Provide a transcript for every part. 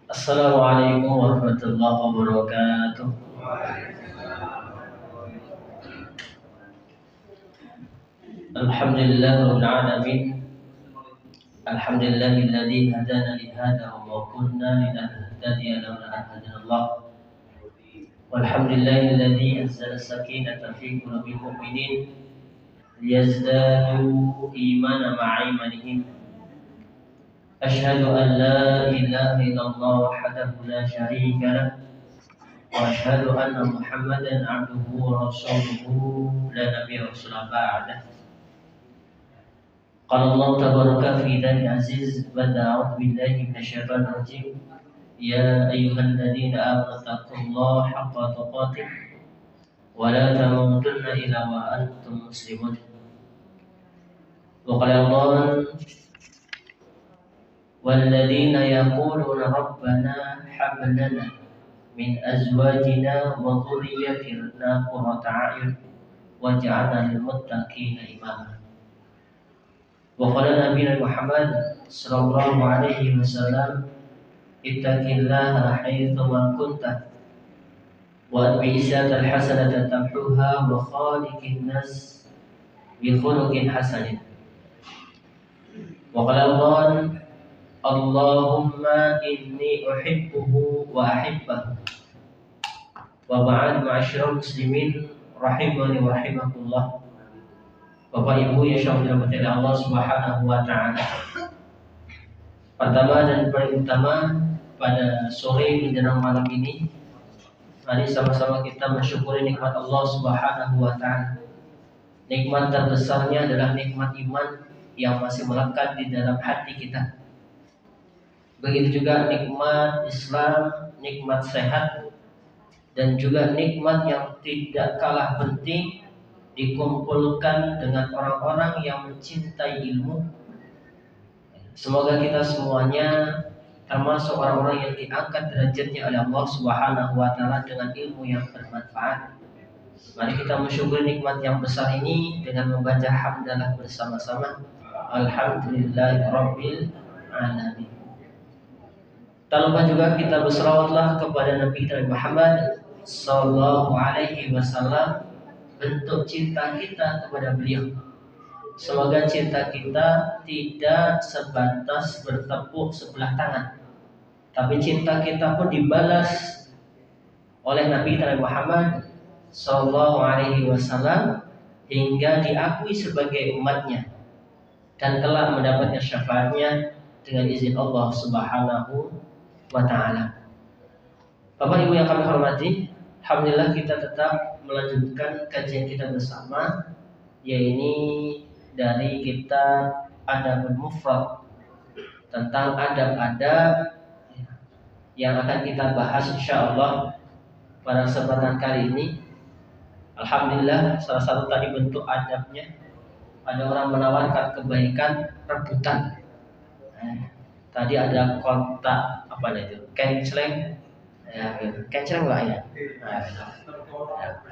Assalamualaikum warahmatullahi wabarakatuh. Alhamdulillahirabbil alamin. Alhamdulillahilladzi hadana li hadza wa ma kunna linahtadiya laula an hadanallah. Walhamdulillahilladzi anzala sakinata fi qulubil mu'minin liyazdadu imanan ma'a imanihim. Asyhadu an la ilaha illallah wahdahu la syarika lah. وأشهد أن محمدا عبده ورسوله لا نبي رسول بعده. قال الله تبارك في ذات العزيز بعد أعوذ بالله من الشيطان الرجيم يا أيها الذين آمنوا اتقوا الله حق تقاته ولا تموتن إلا وأنتم مسلمون. وقال الله والذين يقولون ربنا هب لنا min azwajina wa dhurriyyatina qurrata a'yun waj'alna lil muttaqina imama. Wa qala nabiyuna Muhammad sallallahu alaihi wasallam ittaqillaha haitsu ma kunta wa atbi'ishatal hasanata tamhuha wa khaliqin nas bi khuluqin hasanin. Wa qala Allah Allahumma inni uhibbuhu wa ahibbahu. Wa ba'd ma'asyiral muslimin rahimani wa rahimakumullah. Bapak Ibu yang dirahmati Allah Subhanahu wa taala. Pertama dan paling utama pada sore menjelang malam ini, mari sama-sama kita mensyukuri nikmat Allah Subhanahu wa taala. Nikmat terbesarnya adalah nikmat iman yang masih melekat di dalam hati kita. Begitu juga nikmat Islam, nikmat sehat, dan juga nikmat yang tidak kalah penting dikumpulkan dengan orang-orang yang mencintai ilmu. Semoga kita semuanya termasuk orang-orang yang diangkat derajatnya oleh Allah Subhanahu wa taala dengan ilmu yang bermanfaat. Mari kita mensyukuri nikmat yang besar ini dengan membaca hamdalah bersama-sama. Alhamdulillahirabbil alamin. Tak lupa juga kita berselawatlah kepada Nabi Muhammad sallallahu alaihi wasallam, bentuk cinta kita kepada beliau. Semoga cinta kita tidak sebatas bertepuk sebelah tangan, tapi cinta kita pun dibalas oleh Nabi Muhammad sallallahu alaihi wasallam hingga diakui sebagai umatnya dan kelak mendapatkan syafaatnya dengan izin Allah Subhanahu wa ta'ala. Bapak Ibu yang kami hormati, alhamdulillah kita tetap melanjutkan kajian kita bersama, yaitu dari kitab Adabul Mufrad, tentang adab-adab yang akan kita bahas insyaallah pada kesempatan kali ini. Alhamdulillah, salah satu tadi bentuk adabnya, ada orang menawarkan kebaikan rebutan. Tadi ada kontak apa itu? Kenceleng. Ya, kenceleng Pak ya.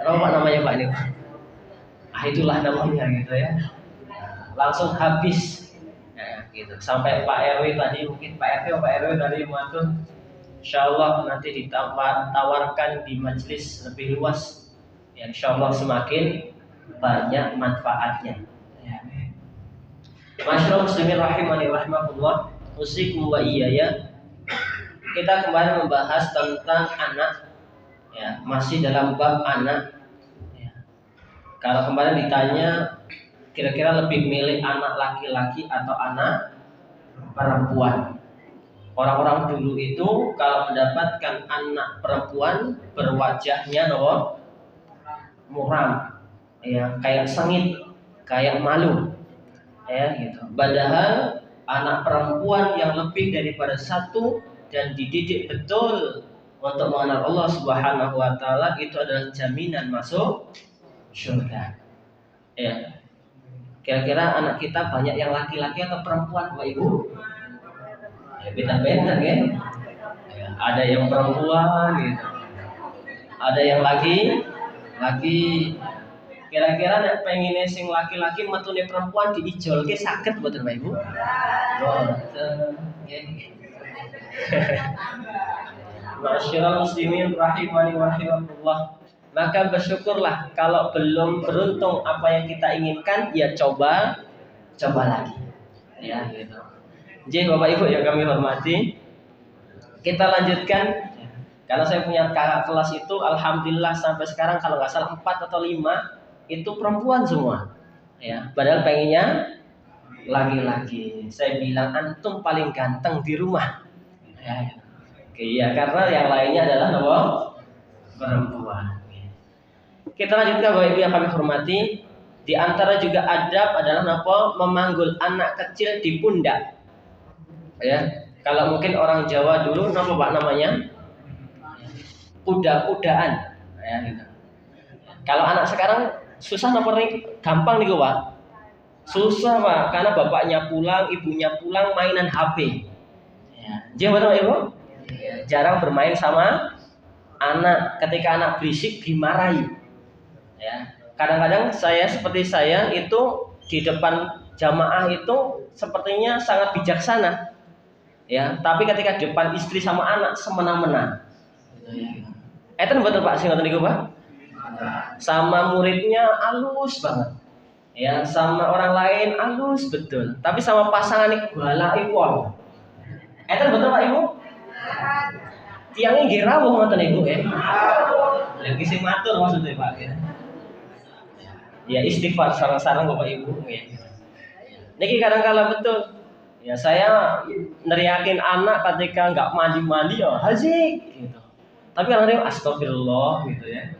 Apa namanya Pak ini? Itulah namanya gitu ya. Langsung habis. Ya, gitu. Sampai Pak RW tadi, mungkin Pak RT atau Pak RW tadi matur. Insyaallah nanti ditawarkan di majelis lebih luas. Ya, insyaallah semakin banyak manfaatnya. Ya. Masyaallah muslimin rahimani rahimakumullah. Usikum wa iyaya. Kita kemarin membahas tentang anak, ya, masih dalam bab anak. Ya. Kalau kemarin ditanya, kira-kira lebih milih anak laki-laki atau anak perempuan? Orang-orang dulu itu kalau mendapatkan anak perempuan berwajahnya muram, ya, kayak sengit, kayak malu, ya, gitu. Padahal anak perempuan yang lebih daripada satu dan dididik betul untuk mengenal Allah Subhanahu wa taala itu adalah jaminan masuk surga. Ya. Kira-kira anak kita banyak yang laki-laki atau perempuan, Bapak Ibu? Ya, beda-beda kan? Ya, ada yang perempuan gitu. Ada yang laki. Kira-kira nek pengine sing laki-laki metune perempuan diijolke saged mboten Bapak Ibu? Mboten. Nggih. Masyaallah muslimin rahimani wa rahimakumullah. Maka bersyukurlah kalau belum beruntung apa yang kita inginkan, ya coba lagi. Ya gitu. Jadi Bapak Ibu yang kami hormati, kita lanjutkan. Karena saya punya kakak kelas itu alhamdulillah sampai sekarang kalau nggak salah 4 atau 5 itu perempuan semua. Ya, padahal pengennya laki-laki. Saya bilang antum paling ganteng di rumah. Ya, iya karena yang lainnya adalah apa? Perempuan. Kita lanjutkan Bapak Ibu yang kami hormati. Di antara juga adab adalah apa? Memanggul anak kecil di pundak. Ya, kalau mungkin orang Jawa dulu apa Pak namanya? Kuda-kudaan. Ya, gitu. Kalau anak sekarang susah nomor gampang nih Pak. Susah Pak, karena bapaknya pulang, ibunya pulang mainan HP. Ya. Jadi Bapak Ibu jarang bermain sama anak. Ketika anak berisik dimarahi. Ya. Kadang-kadang seperti saya itu di depan jamaah itu sepertinya sangat bijaksana. Ya, tapi ketika depan istri sama anak semena-mena. Itu betul Pak, sing ngoten niku Pak. Sama muridnya halus banget. Ya, sama orang lain halus betul. Tapi sama pasangan iku balake pol. Itu betul Pak Ibu? Tiangnya nggih rawuh ngoten niku ya. Lagi sing matur maksudnya Pak ya. Ya istighfar sareng-sareng Bapak Ibu ya. Niki kadang-kala betul. Ya saya neriakin anak ketika enggak mandi-mandi ya hazik gitu. Tapi kadang-kadang astagfirullah gitu ya.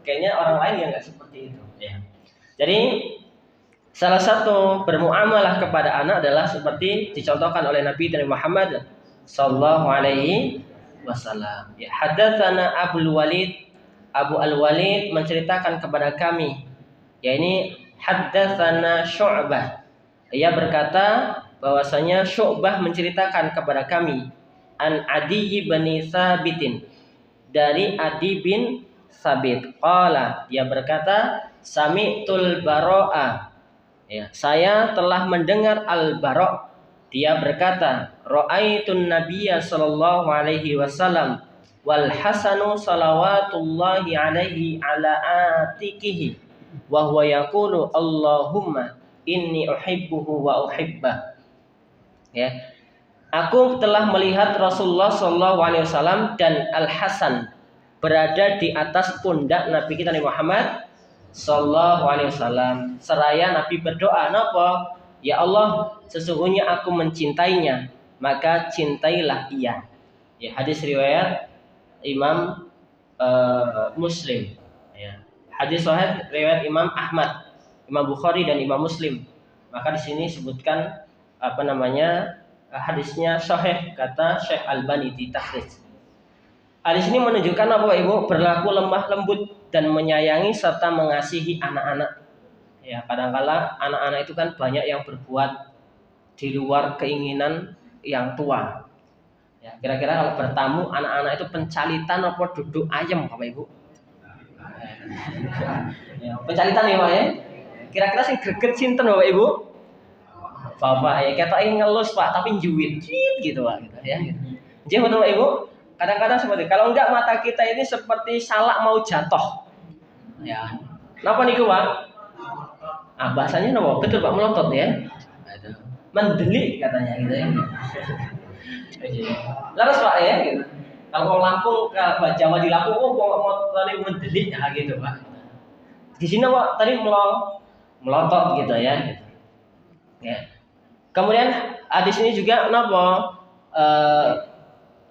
Kayaknya orang lain yang enggak seperti itu ya. Jadi salah satu bermuamalah kepada anak adalah seperti dicontohkan oleh Nabi Muhammad sallallahu alaihi wasallam. Ya, hadatsana Abu Al-Walid menceritakan kepada kami, ya ini haddatsana Syu'bah. Ia berkata bahwasanya Syu'bah menceritakan kepada kami an Adi bin Sabitin, dari Adi bin Sabit. Qala, dia berkata sami'tul Baro'a. Ya, saya telah mendengar Al-Bara'. Dia berkata, ra'aitun nabiyya sallallahu alaihi wasallam wal Hasanu salawatullahi alaihi ala atikihi wa huwa yaqulu Allahumma inni uhibbuhu wa uhibbah. Ya. Aku telah melihat Rasulullah sallallahu alaihi wasallam dan Al Hasan berada di atas pundak Nabi kita Muhammad sallallahu alaihi wasallam. Seraya Nabi berdoa, napa? Ya Allah, sesungguhnya aku mencintainya, maka cintailah ia. Ya, hadis riwayat Imam Muslim. Ya. Hadis sahih riwayat Imam Ahmad, Imam Bukhari dan Imam Muslim. Maka di sini sebutkan hadisnya sahih kata Syekh Albani di takhrij. Hadis ini menunjukkan apa Pak Ibu? Berlaku lemah lembut dan menyayangi serta mengasihi anak-anak. Ya, kadang-kala anak-anak itu kan banyak yang berbuat di luar keinginan yang tua. Ya, kira-kira kalau bertamu anak-anak itu pencalitan apa duduk ayam Bapak Ibu? Ya, pencalitan ya Pak ya. Kira-kira sing greget sinten Bapak Ibu? Bapak ya, ketoke ngelus Pak, tapi njuwit gitu Pak gitu ya. Jadi betul Bapak Ibu, kadang-kadang seperti kalau enggak mata kita ini seperti salak mau jatuh. Ya. Napa niku Pak? Bahasanya napa? Betul Pak, melotot ya. Mendelik katanya gitu ya. Laras Pak ya gitu. Kalau orang Lampung, kalau Jawa di Lampung, mau tadi mendelik ya gitu Pak. Di sini Pak tadi melotot gitu ya. Gitu. Ya. Kemudian hadis ini juga napa?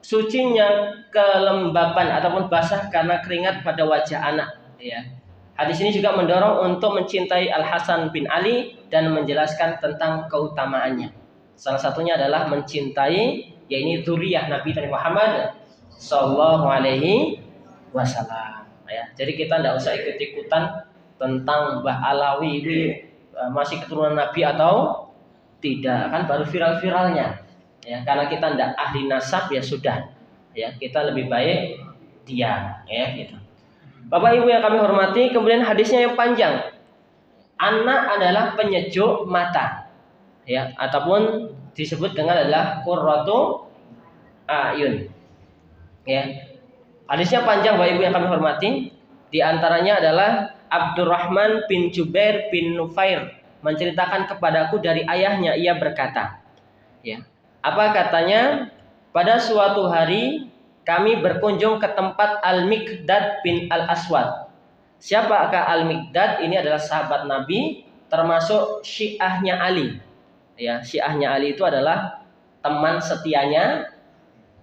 Sucinya kelembapan ataupun basah karena keringat pada wajah anak. Ya. Hadis ini juga mendorong untuk mencintai Al Hasan bin Ali dan menjelaskan tentang keutamaannya. Salah satunya adalah mencintai, yaitu zuriyah Nabi Muhammad sallallahu alaihi wasallam. Ya, jadi kita tidak usah ikut-ikutan tentang Mbah Alawi ini masih keturunan Nabi atau tidak, kan baru viral-viralnya. Ya, karena kita tidak ahli nasab ya sudah. Ya, kita lebih baik diam, ya gitu. Bapak Ibu yang kami hormati, kemudian hadisnya yang panjang. Anak adalah penyejuk mata, ya, ataupun disebut dengan adalah qurratu ayun. Ya. Hadisnya panjang Bapak Ibu yang kami hormati. Di antaranya adalah Abdurrahman bin Jubair bin Nufair menceritakan kepadaku dari ayahnya, ia berkata, ya. Apa katanya? Pada suatu hari kami berkunjung ke tempat Al-Miqdad bin Al-Aswad. Siapakah Al-Miqdad? Ini adalah sahabat Nabi, termasuk syiahnya Ali. Ya, syiahnya Ali itu adalah teman setianya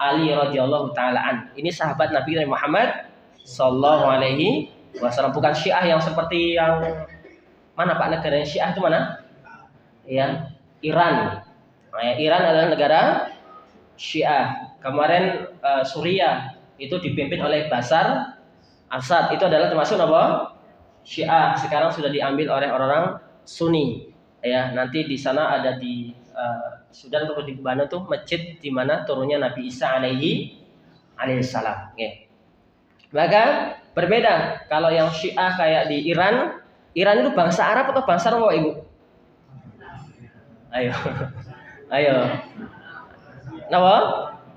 Ali radhiyallahu taalaan. Ini sahabat Nabi Muhammad sallallahu alaihi wasallam, bukan syiah yang seperti yang mana Pak, negara syiah itu mana? Ya, Iran. Nah, ya, Iran adalah negara syiah. Kemarin Suriah itu dipimpin oleh Bashar Assad, itu adalah termasuk apa? Syiah. Sekarang sudah diambil oleh orang-orang Sunni. Ya, nanti di sana ada di Sudan atau di mana tuh masjid di mana turunnya Nabi Isa alaihissalam. Okay. Maka berbeda kalau yang Syiah kayak di Iran. Iran itu bangsa Arab atau bangsa apa, Ibu? Ayo, ayo. Nama?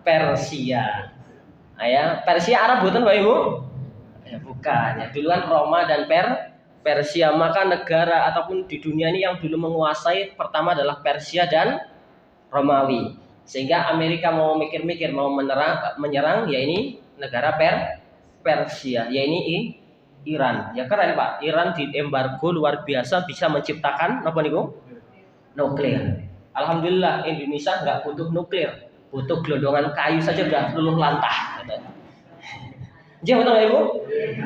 Persia. Ya, Persia Arab bukan, Pak Ibu? Ya, bukan. Ya, duluan Roma dan Persia. Maka negara ataupun di dunia ini yang dulu menguasai pertama adalah Persia dan Romawi. Sehingga Amerika mau mikir-mikir mau menyerang ya ini negara Persia, ya ini Iran. Ya keren Pak. Iran di embargo luar biasa, bisa menciptakan apa nih Bu? Nuklir. Alhamdulillah Indonesia nggak butuh nuklir. Butuh gelondongan kayu saja udah luluh lantah. Jadi betul Ibu?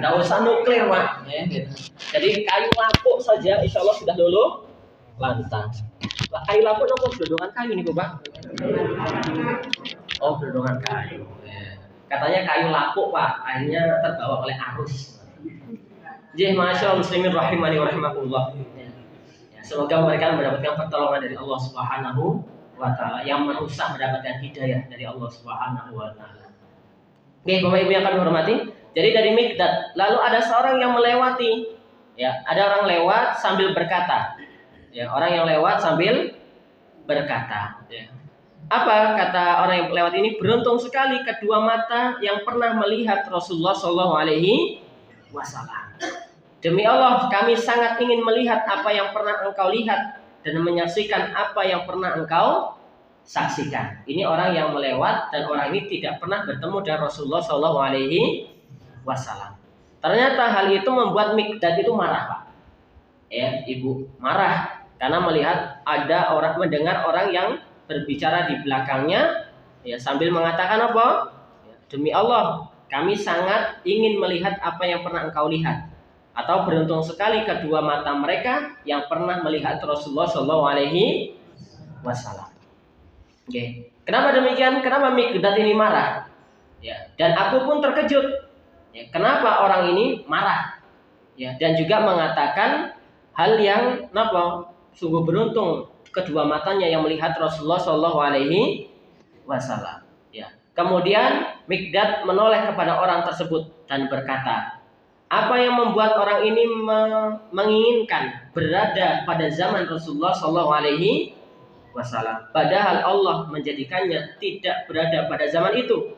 Nggak usah nuklir Pak. Ya, gitu. Jadi kayu lapuk saja insya Allah sudah luluh lantah. Kayu lapuk nopo gelondongan kayu nih Pak? Oh gelondongan kayu. Ya. Katanya kayu lapuk Pak, akhirnya terbawa oleh arus. Jadi masya Allah muslimin rahimani wa rahimakumullah. Ya, semoga mereka mendapatkan pertolongan dari Allah Subhanahu wa taala, yang merusak mendapatkan hidayah dari Allah Subhanahu wa taala. Oke, Bapak Ibu yang kami hormati. Jadi dari Miqdad, lalu ada seorang yang melewati. Ya, ada orang lewat sambil berkata. Ya, orang yang lewat sambil berkata. Ya. Apa kata orang yang lewat ini? Beruntung sekali kedua mata yang pernah melihat Rasulullah Shallallahu Alaihi Wasallam. Demi Allah, kami sangat ingin melihat apa yang pernah engkau lihat dan menyaksikan apa yang pernah engkau saksikan. Ini orang yang melewat dan orang ini tidak pernah bertemu dengan Rasulullah Shallallahu Alaihi Wasallam. Ternyata hal itu membuat Miqdad itu marah Pak. Ya, Ibu marah karena melihat ada orang, mendengar orang yang berbicara di belakangnya, ya sambil mengatakan apa? Ya, demi Allah, kami sangat ingin melihat apa yang pernah engkau lihat. Atau beruntung sekali kedua mata mereka yang pernah melihat Rasulullah Shallallahu Alaihi Wasallam. Oke. Kenapa demikian? Kenapa Miqdad ini marah? Ya, dan aku pun terkejut. Ya, kenapa orang ini marah? Ya, dan juga mengatakan hal yang kenapa? Sungguh beruntung kedua matanya yang melihat Rasulullah Shallallahu Alaihi Wasallam. Ya. Kemudian Miqdad menoleh kepada orang tersebut dan berkata, apa yang membuat orang ini menginginkan berada pada zaman Rasulullah Shallallahu Alaihi Wasallam, padahal Allah menjadikannya tidak berada pada zaman itu.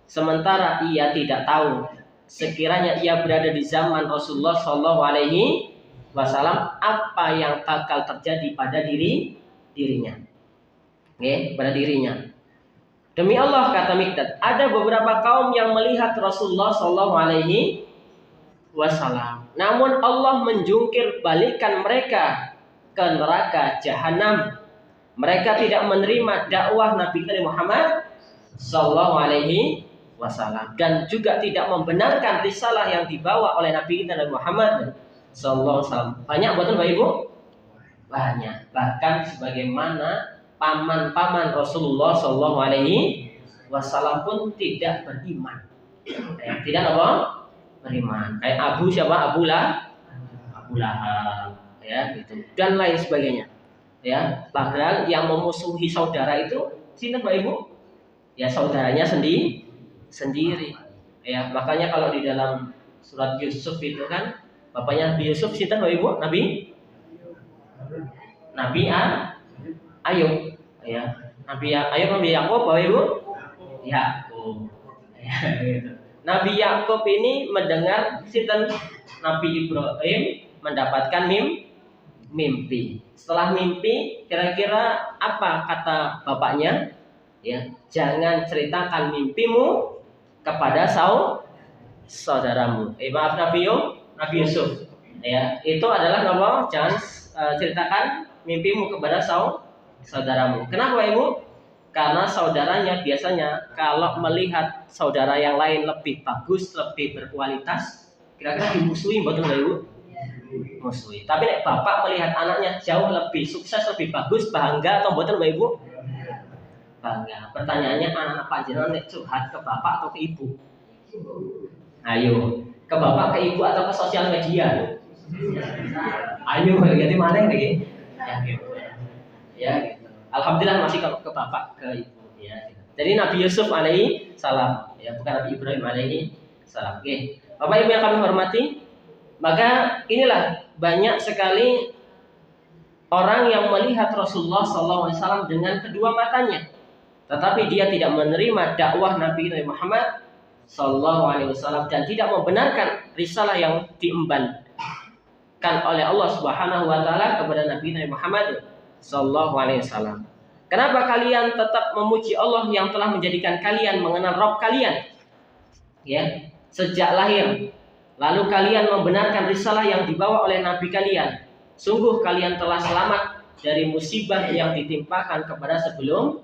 Sementara ia tidak tahu sekiranya ia berada di zaman Rasulullah Shallallahu Alaihi Wasallam apa yang bakal terjadi pada dirinya. Oke, pada dirinya. Demi Allah kata Miqdad, ada beberapa kaum yang melihat Rasulullah Shallallahu Alaihi Wasallam, namun Allah menjungkir balikan mereka ke neraka jahanam. Mereka tidak menerima dakwah Nabi Muhammad Sallallahu Alaihi Wasallam dan juga tidak membenarkan risalah yang dibawa oleh Nabi Muhammad Sallallahu Alaihi Wasallam. Banyak betul Bapak Ibu? Banyak. Bahkan sebagaimana paman-paman Rasulullah Sallallahu Alaihi Wasallam pun tidak beriman. Tidak apa? Beriman. Kayak Abu siapa? Abu Lahab, ya gitu. Dan lain sebagainya. Ya, padahal yang memusuhi saudara itu sinten Pak Ibu? Ya saudaranya sendiri. Ya, makanya kalau di dalam surat Yusuf itu kan bapaknya Nabi Yusuf sinten Pak Ibu? Nabi Nabi Ayub, ya. Nabi Ayub, Nabi Yakub, Bapak Ibu? Yakub. Ya, gitu. Nabi Yakub ini mendengar sinten Nabi Ibrahim mendapatkan mimpi. Setelah mimpi, kira-kira apa kata bapaknya? Ya, jangan ceritakan mimpimu kepada saudaramu. Maaf Nabi Yusuf. Ya, itu adalah nama jangan ceritakan mimpimu kepada saudaramu. Kenapa Ibu? Karena saudaranya biasanya kalau melihat saudara yang lain lebih bagus, lebih berkualitas, kira-kira dimusuhi betul nggak Ibu? Musuhi. Tapi nek bapak melihat anaknya jauh lebih sukses, lebih bagus, bangga atau betul nggak Ibu? Bangga. Pertanyaannya anak-anak panjenengan nek curhat ke bapak atau ke ibu? Ayo, ke bapak, ke ibu atau ke sosial media? Ayo, jadi mana nih? Ya, gitu. Ya, gitu. Alhamdulillah masih ke bapak, ke ibu. Ya, gitu. Jadi Nabi Yusuf alaihi salam, ya bukan Nabi Ibrahim alaihi salam. Oke, Bapak Ibu yang kami hormati, maka inilah banyak sekali orang yang melihat Rasulullah SAW dengan kedua matanya, tetapi dia tidak menerima dakwah Nabi Muhammad SAW dan tidak membenarkan risalah yang diembankan oleh Allah Subhanahu Wa Taala kepada Nabi Muhammad SAW. Kenapa kalian tetap memuji Allah yang telah menjadikan kalian mengenal Rabb kalian, ya, sejak lahir? Lalu kalian membenarkan risalah yang dibawa oleh Nabi kalian. Sungguh kalian telah selamat dari musibah yang ditimpakan kepada sebelum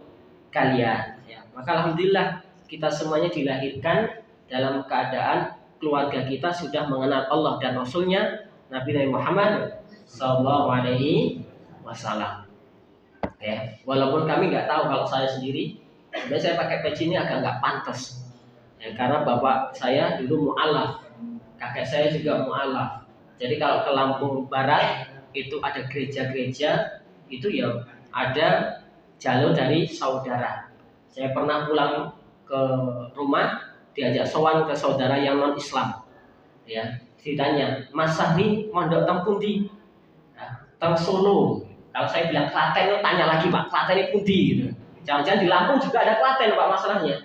kalian. Ya, maka alhamdulillah kita semuanya dilahirkan dalam keadaan keluarga kita sudah mengenal Allah dan Rasulnya Nabi Muhammad SAW. Ya, walaupun kami nggak tahu, kalau saya sendiri, sebenarnya saya pakai peci ini agak nggak pantas. Ya, karena bapak saya dulu mu'alaf, kakek saya juga mu'alaf. Jadi kalau ke Lampung Barat itu ada gereja-gereja, itu ya ada jalur dari saudara. Saya pernah pulang ke rumah diajak sowan ke saudara yang non Islam. Ya, ditanya, Mas Sahri mondok teng pundi? Nah, teng Solo. Kalau saya bilang Klaten, itu tanya lagi Pak, Klaten itu pundi gitu. Jangan-jangan di Lampung juga ada Klaten Pak masalahnya.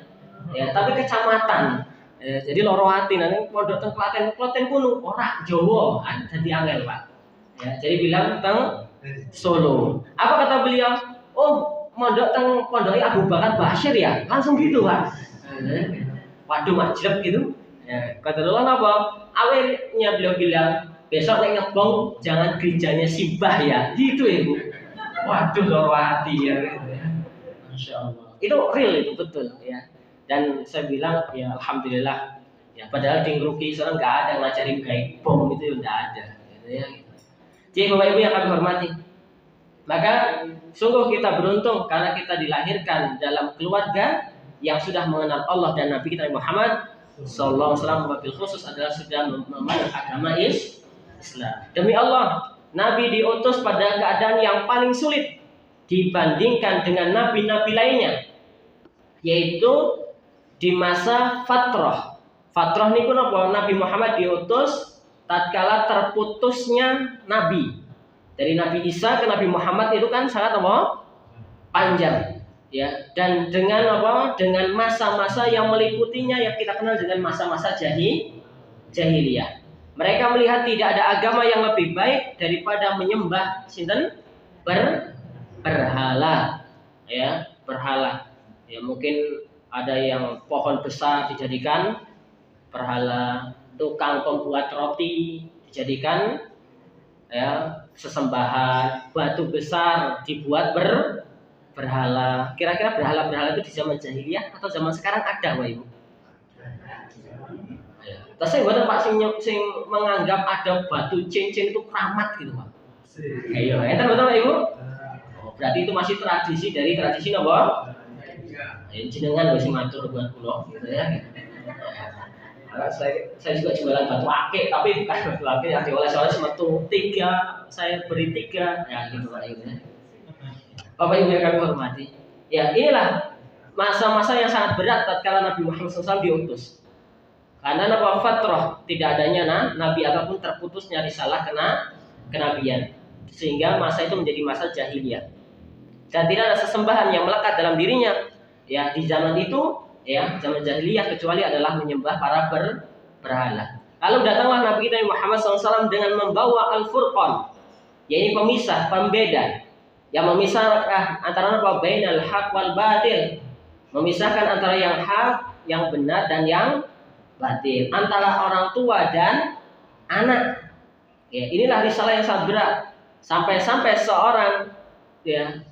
Ya, tapi kecamatan. Jadi loro ati nanti mondok teng Klaten kuno ora Jawa, dadi angel Pak. Ya, jadi bilang teng Solo. Apa kata beliau? Oh, mondok teng pondoke Abu Bakar Bashir ya. Langsung gitu Pak. Waduh majleb gitu. Ya, kata Allah apa? Awalnya beliau bilang, besok nek ngebong jangan gerejanya Simbah ya. Gitu ya, Bu. Waduh loro ati ya. Masyaallah. Itu real, itu betul ya. Dan saya bilang ya alhamdulillah ya, padahal di Ngeruki sekarang nggak ada ngajarin gaib bom, itu nggak ada gitu ya. Jadi Bapak Ibu yang kami hormati, maka sungguh kita beruntung karena kita dilahirkan dalam keluarga yang sudah mengenal Allah dan Nabi kita Muhammad Sallallahu Alaihi Wasallam. Wabil khusus adalah sudah memeluk agama Islam. Demi Allah, Nabi diutus pada keadaan yang paling sulit dibandingkan dengan nabi-nabi lainnya, yaitu di masa fatrah. Fatrah niku napa? Nabi Muhammad diutus tatkala terputusnya nabi. Dari Nabi Isa ke Nabi Muhammad itu kan sangat apa? Panjang. Ya, dan dengan apa? Dengan masa-masa yang meliputinya yang kita kenal dengan masa-masa jahiliyah. Mereka melihat tidak ada agama yang lebih baik daripada menyembah sinten? Berhala. Ya, berhala. Ya, mungkin ada yang pohon besar dijadikan berhala, tukang pembuat roti dijadikan ya sesembahan, batu besar dibuat berhala. Kira-kira berhala-berhala itu di zaman jahiliyah atau zaman sekarang ada, Pak Ibu? Ya. Terus saya buat Pak sing menganggap ada batu cincin itu keramat gitu, Pak. Ayo, itu betul Pak Ibu? Oh, berarti itu masih tradisi dari tradisi apa? Jenengan wis matur buat kula gitu ya. Nah, saya juga jualan batu akik, tapi bukan batu akik yang dioles-oles metu 3, saya beri 3 ya gitu Pak Ibu ya. Bapak Ibu yang kami hormati, ya inilah masa-masa yang sangat berat tatkala Nabi Muhammad SAW diutus. Karena fatrah, tidak adanya nabi ataupun terputusnya risalah kenabian. sehingga masa itu menjadi masa jahiliyah. Dan tidak ada sesembahan yang melekat dalam dirinya ya di zaman itu ya, zaman jahiliyah, kecuali adalah menyembah para berhala. Lalu datanglah Nabi kita Muhammad SAW dengan membawa Al-Furqan, yaitu pemisah, pembeda, yang memisahkan antara apa? Bainal haq wal batil, memisahkan antara yang hak, yang benar dan yang batil, antara orang tua dan anak. Ya, inilah risalah yang sangat berat. Sampai-sampai seorang ya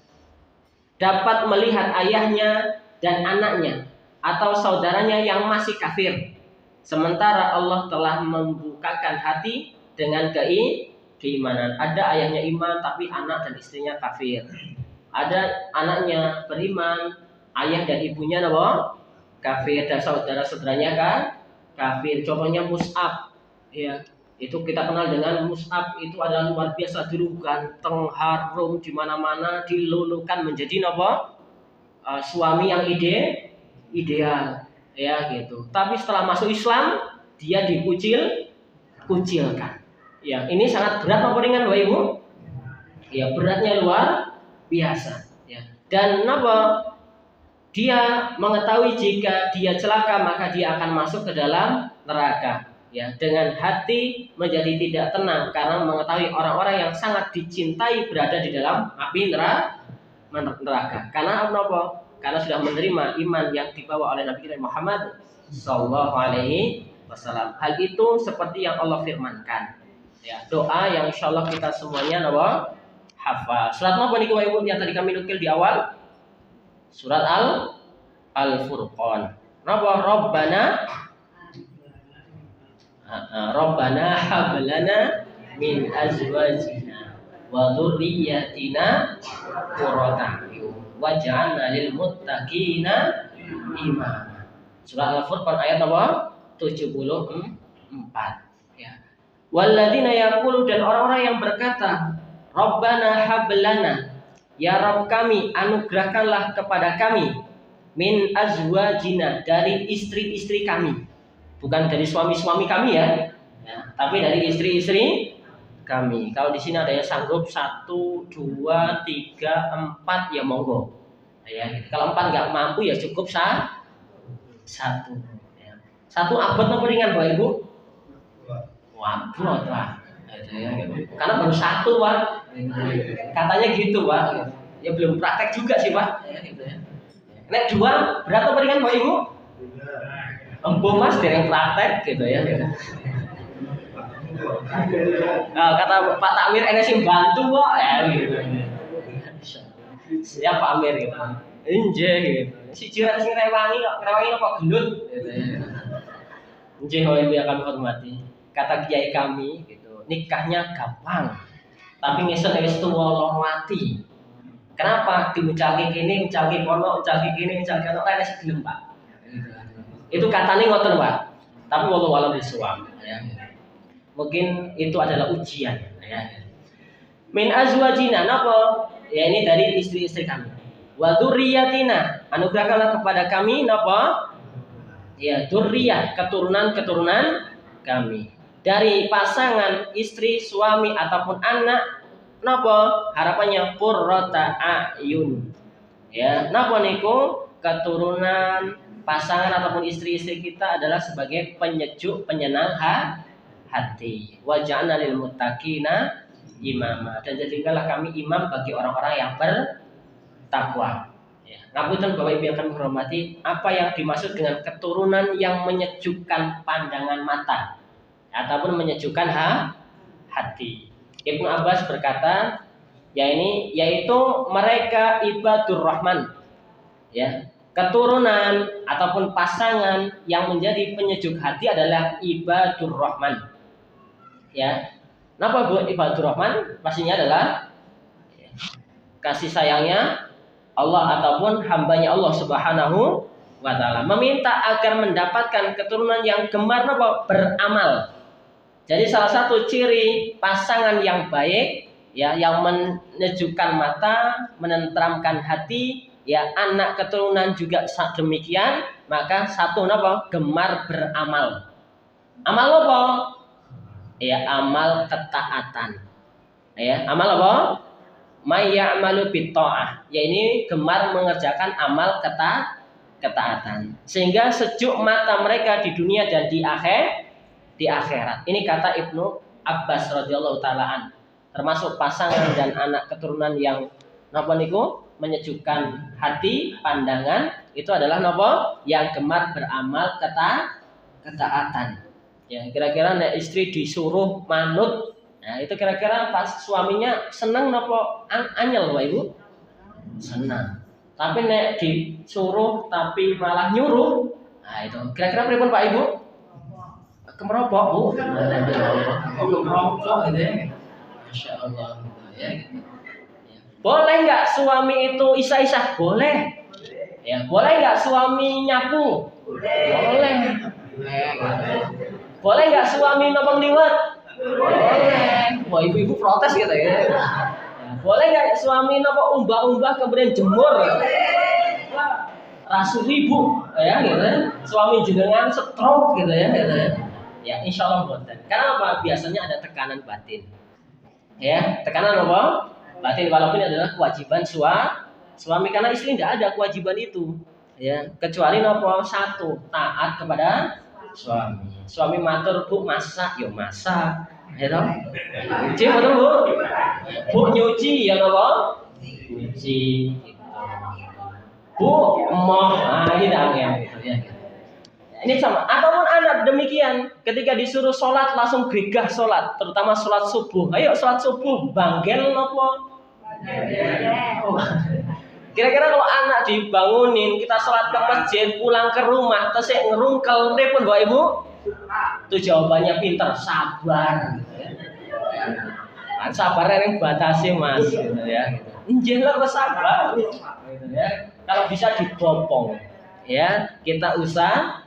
dapat melihat ayahnya dan anaknya atau saudaranya yang masih kafir, sementara Allah telah membukakan hati dengan keimanan. Ada ayahnya iman tapi anak dan istrinya kafir. Ada anaknya beriman, ayah dan ibunya apa? Kafir, dan saudara-saudaranya kan kafir. Contohnya Mus'ab ya. Itu kita kenal dengan Mus'ab, itu adalah luar biasa dulu, ganteng, harum di mana-mana, dilulukan menjadi apa? Suami yang ideal ya gitu. Tapi setelah masuk Islam dia dikucilkan. Ya, ini sangat berat apa ringan Bapak Ibu? Ya, beratnya luar biasa ya. Dan apa? Dia mengetahui jika dia celaka maka dia akan masuk ke dalam neraka. Ya, dengan hati menjadi tidak tenang karena mengetahui orang-orang yang sangat dicintai berada di dalam api neraka. Karena apa? Karena sudah menerima iman yang dibawa oleh Nabi Muhammad Sallallahu Alaihi Wasallam. Hal itu seperti yang Allah firmankan. Ya, doa yang insya Allah kita semuanya hafal. Surat apa nih Ibu yang tadi kami nukil di awal? Surat Al-Furqan. Rabbana hablana min azwajina wa dzurriyyatina qurrata a'yun waj'alna lil muttaqina imama. Surah Al-Furqan ayat apa? 74 ya. Walladzina yaqulu, dan orang-orang yang berkata, Rabbana hablana, ya Rabb kami anugerahkanlah kepada kami, min azwajina, dari istri-istri kami. Bukan dari suami-suami kami ya, tapi dari istri-istri kami. Kalau di sini ada yang sanggup 1, 2, 3, 4 ya monggo. Ya, kalau 4 nggak mampu ya cukup 1. Ya. 1 abad apa ringan Bapak Ibu? Abad lah. Karena baru 1 Pak. Katanya gitu Pak. Ya belum praktek juga sih Pak. Nek 2 berat apa ringan Bapak Ibu? Empu Mas dereng praktek gitu ya. Nah, kata Pak Takmir enes sing bantu kok ya gitu. Siap Pak Amir gitu. Injih gitu. Si jiran sing rewangi kok gendut gitu ya. Injih Bapak yang kami hormati. Kata kiai kami gitu, nikahnya gampang. Tapi ngesuk wis tuwa mati. Kenapa? Diucalke kene, ucalke kono, ucalke kene, ucalke kono, enes gelem Pak. Itu katanya ngoten Pak, tapi wallahu a'lam bishawab ya. Mungkin itu adalah ujian ya. Min azwajina napa? Ya ini dari istri-istri kami. Wa dzurriyyatina, anugerahkanlah kepada kami napa? Ya, dzurriyyah, keturunan-keturunan kami. Dari pasangan istri, suami ataupun anak napa? Harapannya qurrata a'yun. Ya, napa niku? Keturunan pasangan ataupun istri-istri kita adalah sebagai penyejuk, penyenang hati. Wa ja'alna lil muttaqina imama, dan jadikanlah kami imam bagi orang-orang yang bertakwa. Ya. Ngapunten Bapak Ibu yang kami hormati, apa yang dimaksud dengan keturunan yang menyejukkan pandangan mata ataupun menyejukkan hati? Ibnu Abbas berkata, yaitu mereka ibadur rahman. Ya. Keturunan ataupun pasangan yang menjadi penyejuk hati adalah ibadur rahman. Ya, kenapa Bu ibadur rahman? Pastinya adalah kasih sayangnya Allah ataupun hambanya Allah Subhanahu wa Ta'ala, meminta agar mendapatkan keturunan yang gemar beramal. Jadi salah satu ciri pasangan yang baik ya, yang menyejukkan mata, menenteramkan hati. Ya, anak keturunan juga demikian, maka satu gemar beramal. Amal apa? Ya, amal ketaatan. Ya, amal apa? May ya'malu bitta'ah. Ya ini gemar mengerjakan amal ketaatan. Sehingga sejuk mata mereka di dunia dan di akhirat. Ini kata Ibnu Abbas radhiyallahu taalaan. Termasuk pasangan dan anak keturunan yang napa niku menyejukkan hati, pandangan itu adalah napa? Yang gemar beramal ketaatan. Ya, kira-kira nek istri disuruh manut, nah itu kira-kira pas suaminya senang napa anyel Pak Ibu? Senang. Tapi nek disuruh tapi malah nyuruh, nah itu kira-kira pripun Pak Ibu? Kemeropok Bu. Kemeropok gitu ya. Masya Allah. Ya, gitu. Boleh nggak suami itu isah-isah? Boleh. Ya, boleh nggak suami nyapu? Boleh. Boleh nggak suami nopang liwat? Boleh. Wah ibu-ibu protes gitu ya. Boleh nggak suami nopang umbah-umbah kemudian jemur? Rasul ibu, ya gitu. Suami jenengan stroke gitu ya. Gitu. Ya insya Allah boleh. Karena apa? Biasanya ada tekanan batin. Ya, tekanan apa? Batin walaupun adalah kewajiban suami karena istri tidak ada kewajiban itu. Ya, kecuali nopo satu taat kepada suami. Suami matur Bu masak, yo masak. Ya toh? Nyuci betul Bu? Bu nyuci ya nopo? Nyuci. Bu emoh, nah ini angin gitu ya. Ini sama. Ataupun anak demikian, ketika disuruh sholat langsung gegah sholat, terutama sholat subuh. Ayo sholat subuh, banggel nopo? Kira-kira kalau anak dibangunin, kita sholat ke masjid, pulang ke rumah, terus ngerungkel, repot Bapak Ibu? Itu jawabannya pintar, sabar. Kan sabarnya yang batasi Mas, gitu ya. Injilnya sabar, gitu ya. Kalau bisa dibopong, ya kita usaha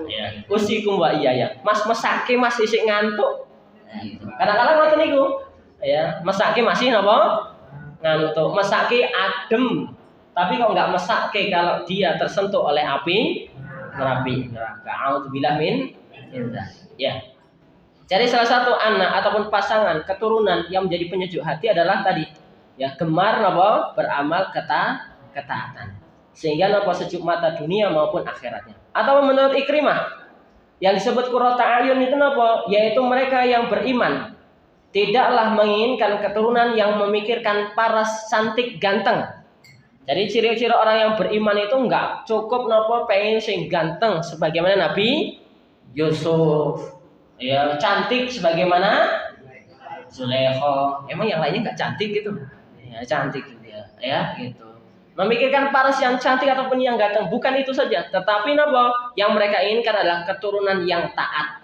ya. Usikum wa iya. Mas mesake Mas isik ngantuk. Nah, gitu. Kadang-kadang ngoten niku. Ya, mesake masih napa? Ngantuk. Mesake adem. Tapi kok enggak mesake kalau dia tersentuh oleh api neraka. A'udzubillah min ya. Jadi salah satu anak ataupun pasangan keturunan yang menjadi penyejuk hati adalah tadi ya gemar napa? Beramal ketaatan. Sehingga napa sejuk mata dunia maupun akhiratnya. Atau menurut Ikrimah yang disebut qurrata ayun itu napa? Yaitu mereka yang beriman tidaklah menginginkan keturunan yang memikirkan paras cantik ganteng. Jadi ciri-ciri orang yang beriman itu enggak cukup napa pengen sing ganteng sebagaimana Nabi Yusuf. Ya cantik sebagaimana Zulaikha. Emang yang lainnya enggak cantik gitu? Ya cantik juga ya gitu. Memikirkan paras yang cantik ataupun yang ganteng, bukan itu saja, tetapi napa yang mereka inginkan adalah keturunan yang taat.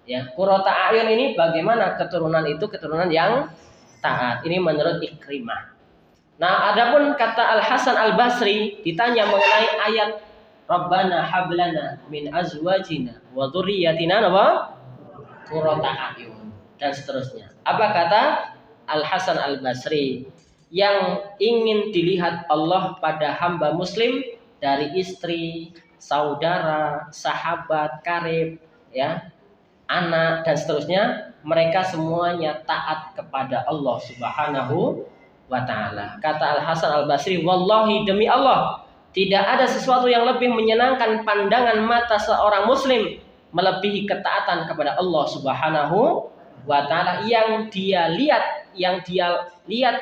Ya, qurrata a'yun ini bagaimana keturunan itu keturunan yang taat. Ini menurut Ikrimah. Nah, adapun kata Al Hasan Al Basri ditanya mengenai ayat Rabbana hablana min azwajina wa dzurriyyatina napa? Qurrata a'yun dan seterusnya. Apa kata Al Hasan Al Basri? Yang ingin dilihat Allah pada hamba muslim dari istri, saudara, sahabat, karib, ya, anak dan seterusnya, mereka semuanya taat kepada Allah Subhanahu wa taala. Kata Al Hasan Al Basri, wallahi demi Allah, tidak ada sesuatu yang lebih menyenangkan pandangan mata seorang muslim melebihi ketaatan kepada Allah Subhanahu wa taala yang dia lihat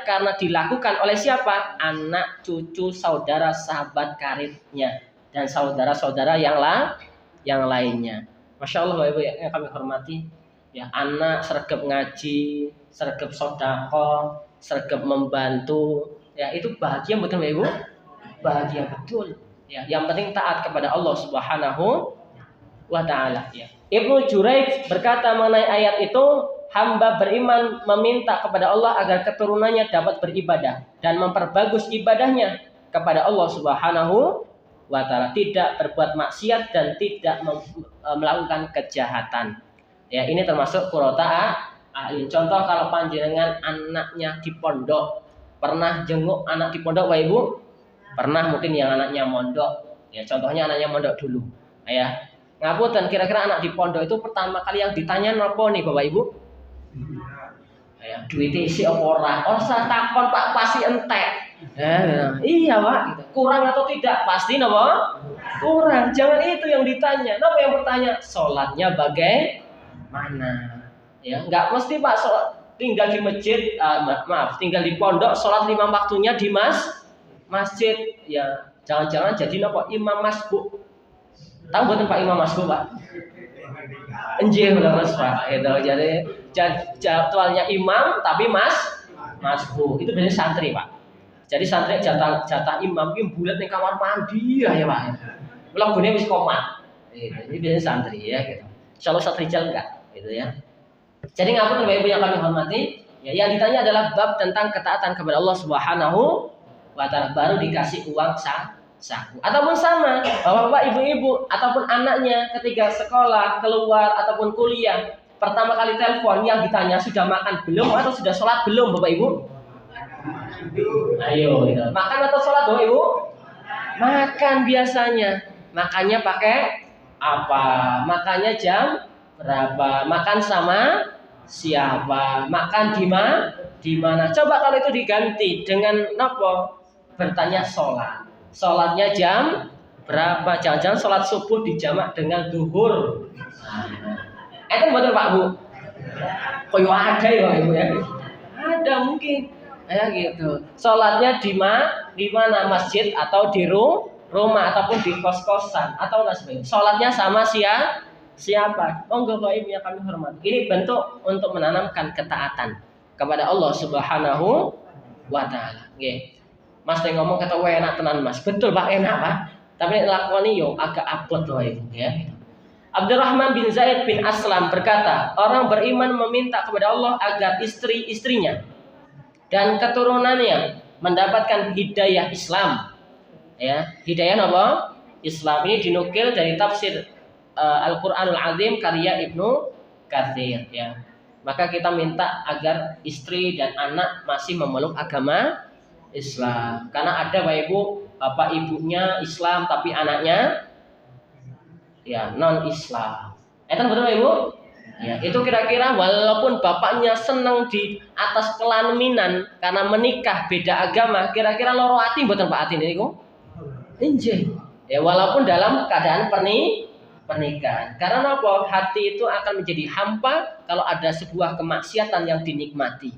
karena dilakukan oleh siapa? Anak, cucu, saudara, sahabat karibnya dan saudara-saudara yang lainnya. Masya Allah Bapak Ibu yang kami hormati. Ya, anak sregep ngaji, sregep sedekah, sregep membantu. Ya, itu bahagia betul Bapak Ibu? Bahagia betul. Ya, yang penting taat kepada Allah Subhanahu wa taala, ya. Ibnu Juraij berkata mengenai ayat itu, hamba beriman meminta kepada Allah agar keturunannya dapat beribadah dan memperbagus ibadahnya kepada Allah Subhanahu wa taala, tidak berbuat maksiat dan tidak melakukan kejahatan. Ya, ini termasuk qurrata a'yun. Contoh kalau panjenengan anaknya di pondok, pernah jenguk anak di pondok Bapak Ibu? Pernah mungkin yang anaknya mondok. Ya, contohnya anaknya mondok dulu. Ya. Ngapunten, kira-kira anak di pondok itu pertama kali yang ditanya apa nih Bapak Ibu? Ya, duitnya isi apa ora? Usah takon Pak, pasti entek. Iya Pak, gitu. Kurang atau tidak? Pasti napa? Kurang. Jangan itu yang ditanya. Napa yang bertanya? Sholatnya bagaimana? Ya, nggak mesti Pak sholat tinggal di masjid, maaf, tinggal di pondok, sholat 5 waktunya di masjid. Ya, jangan-jangan jadi napa? Imam masbuk. Tahu betul Pak Imam masbuk Pak? Enjih udah mas Pak. Itu jadi jadwalnya imam tapi masbuk. Itu biasanya santri Pak. Jadi santri jatah imam ini bulat ning kamar mandi ya Pak. Mlebune wis komat. Ini biasanya santri ya gitu. Insyaallah satrijal enggak gitu ya. Jadi ngapunten Bapak Ibu yang kami hormati, ya yang ditanya adalah bab tentang ketaatan kepada Allah Subhanahu wa taala, baru dikasih uang saku. Ataupun sama, Bapak Ibu ataupun anaknya ketika sekolah, keluar ataupun kuliah, pertama kali telepon yang ditanya sudah makan belum atau sudah sholat belum Bapak Ibu? Ayo, gitu. Makan atau sholat Bapak Ibu? Makan biasanya. Makannya pakai apa? Makannya jam berapa? Makan sama siapa? Makan di mana? Coba kalau itu diganti dengan apa? Bertanya sholat. Sholatnya jam berapa? Jangan-jangan sholat subuh dijamak dengan duhur. Itu betul Pak Bu? Koyo ada ya Ibu ya? Ada mungkin. Ya gitu. Sholatnya di mana? Masjid atau di rumah ataupun di kos-kosan atau sebagainya. Sholatnya sama siapa? Monggo Bapak Ibu yang kami hormati. Ini bentuk untuk menanamkan ketaatan kepada Allah Subhanahu wa taala. Nggih. Mas teh ngomong kata enak tenan Mas. Betul Pak, enak Pak. Tapi lakoni yo agak abot loh itu ya. Abdurrahman bin Zaid bin Aslam berkata, orang beriman meminta kepada Allah agar istri-istrinya dan keturunannya mendapatkan hidayah Islam. Ya, hidayah apa? Islam. Ini dinukil dari tafsir Al-Qur'anul Azim karya Ibnu Katsir ya. Maka kita minta agar istri dan anak masih memeluk agama Islam. Karena ada Bapak Ibu, bapak ibunya Islam tapi anaknya ya non-Islam. Betul Bapak Ibu? Ya, itu kira-kira walaupun bapaknya senang di atas pelaminan karena menikah beda agama, kira-kira loro ati mboten Pak ati niku? Injih. Ya walaupun dalam keadaan pernikahan. Karena apa? Hati itu akan menjadi hampa kalau ada sebuah kemaksiatan yang dinikmati.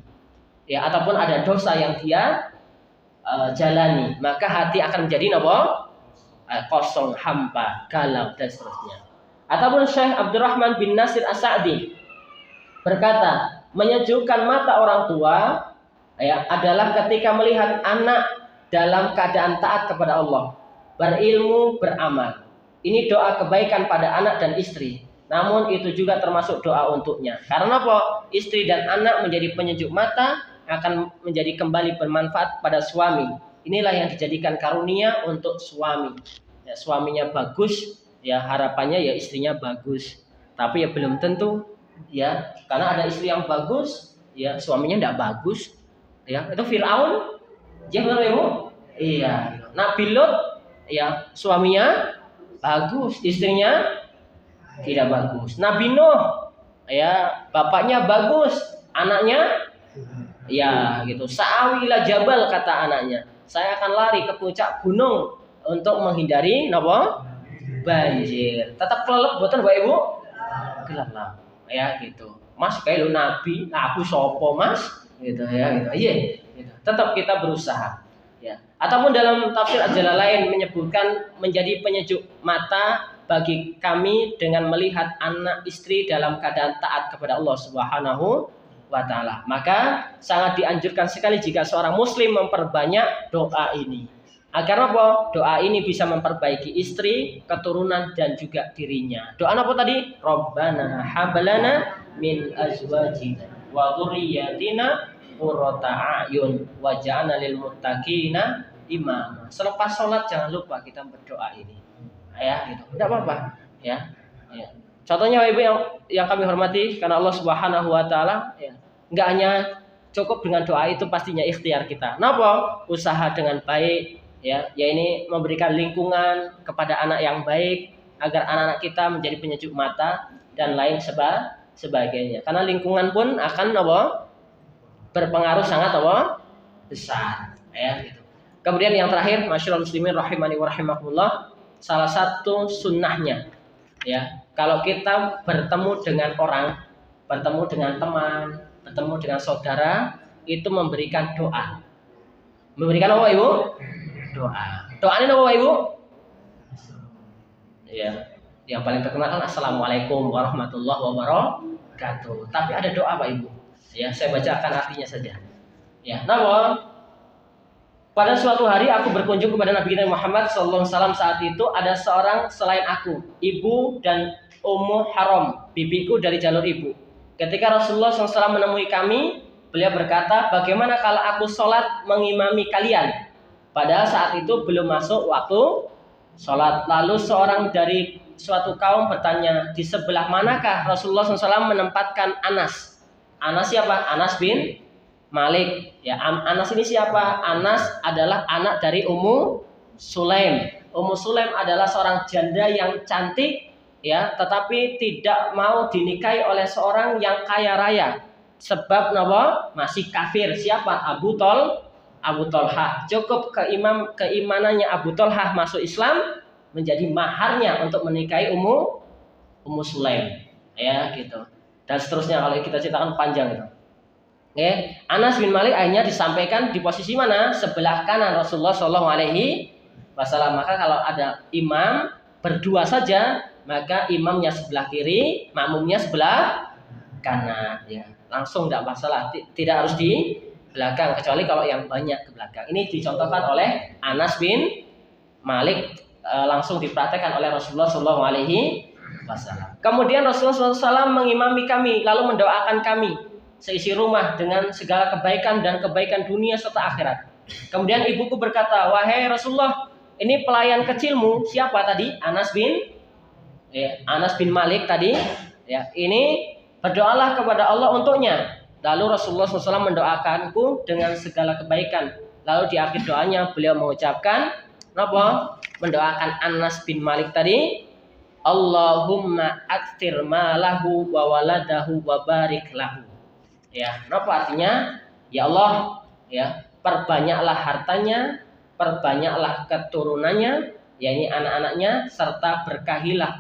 Ya, ataupun ada dosa yang dia jalani, maka hati akan menjadi apa? Kosong, hampa, galau dan seterusnya. Ataupun Syekh Abdurrahman bin Nasir As-Sa'di berkata, menyejukkan mata orang tua ya adalah ketika melihat anak dalam keadaan taat kepada Allah, berilmu, beramal. Ini doa kebaikan pada anak dan istri. Namun itu juga termasuk doa untuknya. Karena apa? Istri dan anak menjadi penyejuk mata, akan menjadi kembali bermanfaat pada suami. Inilah yang dijadikan karunia untuk suami. Ya, suaminya bagus, ya harapannya ya istrinya bagus. Tapi ya belum tentu, ya karena ada istri yang bagus, ya suaminya tidak bagus. Ya itu Fir'aun, jangan Ibu. Iya. Nabi Lut, ya suaminya bagus, istrinya tidak bagus. Nabi Nuh, ya bapaknya bagus, anaknya ya gitu. Sa'awilah jabal kata anaknya. Saya akan lari ke puncak gunung untuk menghindari napa? Banjir. Tetap kelelep boten Bapak Ibu? Kelelep. Ya gitu. Mas kayak lu nabi, aku sopo Mas? Gitu ya gitu. Iya, gitu. Tetap kita berusaha. Ya. Ataupun dalam tafsir Al-Jalalain menyebutkan menjadi penyejuk mata bagi kami dengan melihat anak istri dalam keadaan taat kepada Allah Subhanahu wa ta'ala. Maka sangat dianjurkan sekali jika seorang muslim memperbanyak doa ini. Agar apa? Doa ini bisa memperbaiki istri, keturunan dan juga dirinya. Doa apa tadi? Rabbana hablana min azwajina wa dzurriyyatina qurrata a'yun waj'alna lil muttaqina imama. Selepas sholat jangan lupa kita berdoa ini. Ya, gitu. Tidak apa-apa, ya. Ya. Contohnya Ibu yang kami hormati, karena Allah Subhanahu wa taala ya, enggak hanya cukup dengan doa itu, pastinya ikhtiar kita. Napa? Usaha dengan baik ya, ini memberikan lingkungan kepada anak yang baik agar anak-anak kita menjadi penyejuk mata dan lain sebagainya. Karena lingkungan pun akan apa? berpengaruh sangat apa? Besar, ya gitu. Kemudian yang terakhir, masyaallah muslimin rahimani wa rahimakumullah, salah satu sunnahnya, ya, kalau kita bertemu dengan orang, bertemu dengan teman, bertemu dengan saudara, itu memberikan doa. Memberikan apa Ibu? Doa. Doa ini apa Ibu? Ya, yang paling terkenal kan Assalamualaikum warahmatullahi wabarakatuh. Tapi ada doa Pak Ibu. Ya, saya bacakan artinya saja. Ya, nama pada suatu hari aku berkunjung kepada Nabi Muhammad SAW. Saat itu ada seorang selain aku, ibu dan Ummu Haram, bibiku dari jalur ibu. Ketika Rasulullah SAW menemui kami, beliau berkata, bagaimana kalau aku sholat mengimami kalian? Padahal saat itu belum masuk waktu sholat. Lalu seorang dari suatu kaum bertanya, di sebelah manakah Rasulullah SAW menempatkan Anas? Anas siapa? Anas bin Malik. Ya, Anas ini siapa? Anas adalah anak dari Ummu Sulaim. Ummu Sulaim adalah seorang janda yang cantik, ya, tetapi tidak mau dinikahi oleh seorang yang kaya raya. Sebab napa? Masih kafir. Siapa? Abu Tolhah. Cukup keimanannya Abu Tolhah masuk Islam menjadi maharnya untuk menikahi Ummu Sulaim. Ya, gitu. Dan seterusnya kalau kita ceritakan panjang itu. Oke, Anas bin Malik akhirnya disampaikan di posisi mana? Sebelah kanan Rasulullah SAW. Maka kalau ada imam berdua saja, maka imamnya sebelah kiri, makmumnya sebelah kanan. Ya, langsung tidak masalah, tidak harus di belakang, kecuali kalau yang banyak ke belakang. Ini dicontohkan oleh Anas bin Malik, langsung dipraktekkan oleh Rasulullah SAW. Kemudian Rasulullah SAW mengimami kami, lalu mendoakan kami seisi rumah dengan segala kebaikan dan kebaikan dunia serta akhirat. Kemudian ibuku berkata, wahai Rasulullah, ini pelayan kecilmu siapa tadi? Anas bin Malik tadi. Ya, ini berdoalah kepada Allah untuknya. Lalu Rasulullah SAW mendoakanku dengan segala kebaikan. Lalu di akhir doanya beliau mengucapkan, apa? Mendoakan Anas bin Malik tadi, Allahumma aktsir malahu wa waladahu wa barik lahu. Ya, apa artinya? Ya Allah, ya, perbanyaklah hartanya, perbanyaklah keturunannya, yakni anak-anaknya, serta berkahilah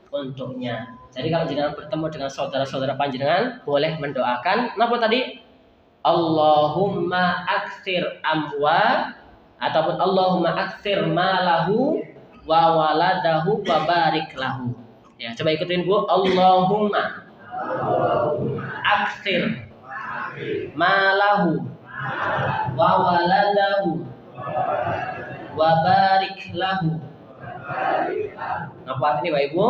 untuknya. Jadi kalau jenengan bertemu dengan saudara-saudara panjenengan, boleh mendoakan apa tadi? Allahumma aktsir amwa, ataupun Allahumma aktsir malahu wa waladahu wa barik lahu. Ya, coba ikutin Bu. Allahumma aktsir malahu wa waladahu wa barik lahu. Apa artinya Bapak Ibu?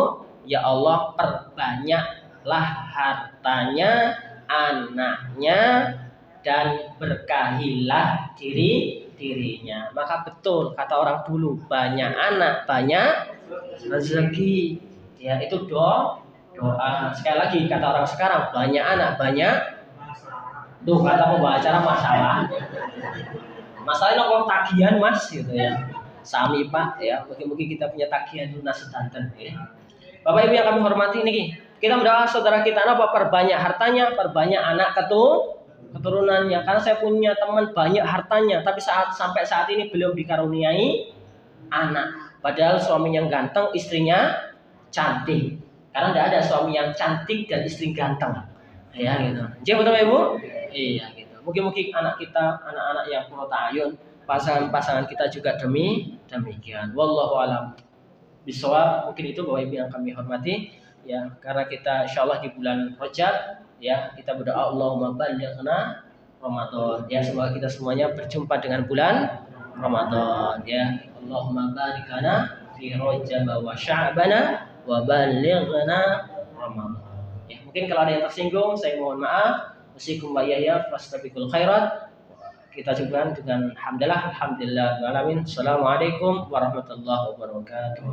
Ya Allah, perbanyaklah hartanya, anaknya, dan berkahilah dirinya. Maka betul kata orang dulu, banyak anak banyak rezeki. Ya, itu doa. Sekali lagi kata orang sekarang, banyak anak banyak. Tuh kata pembawa acara masalah. Masalahnya kok tagihan Mas gitu ya. Sami Pak ya, mungkin kita punya tagihan lunas sedanten ya. Bapak Ibu yang kami hormati ini, kita mendoakan saudara kita apa? Perbanyak hartanya, perbanyak anak keturunannya. Karena saya punya teman banyak hartanya, tapi sampai saat ini belum dikaruniai anak. Padahal suaminya ganteng, istrinya cantik. Karena tidak ada suami yang cantik dan istri ganteng. Ya gitu. Jadi betul Ibu? Iya gitu. Mungkin anak kita, anak-anak yang protayun, pasangan-pasangan kita juga demikian. Wallahu a'lam bishawab. Mungkin itu Bapak Ibu yang kami hormati. Ya, karena kita insyaallah di bulan Rajab, ya, kita berdoa Allahumma ballighna Ramadan. Ya, semoga kita semuanya berjumpa dengan bulan Ramadan. Ya, Allahumma barik lana fi Rajab wa Sya'bana wa ballighna Ramadan. Ya, mungkin kalau ada yang tersinggung, saya mohon maaf. Wasikum wa iyaya fastabiqul khairat. Kita juga dengan alhamdulillah. Assalamualaikum warahmatullahi wabarakatuh.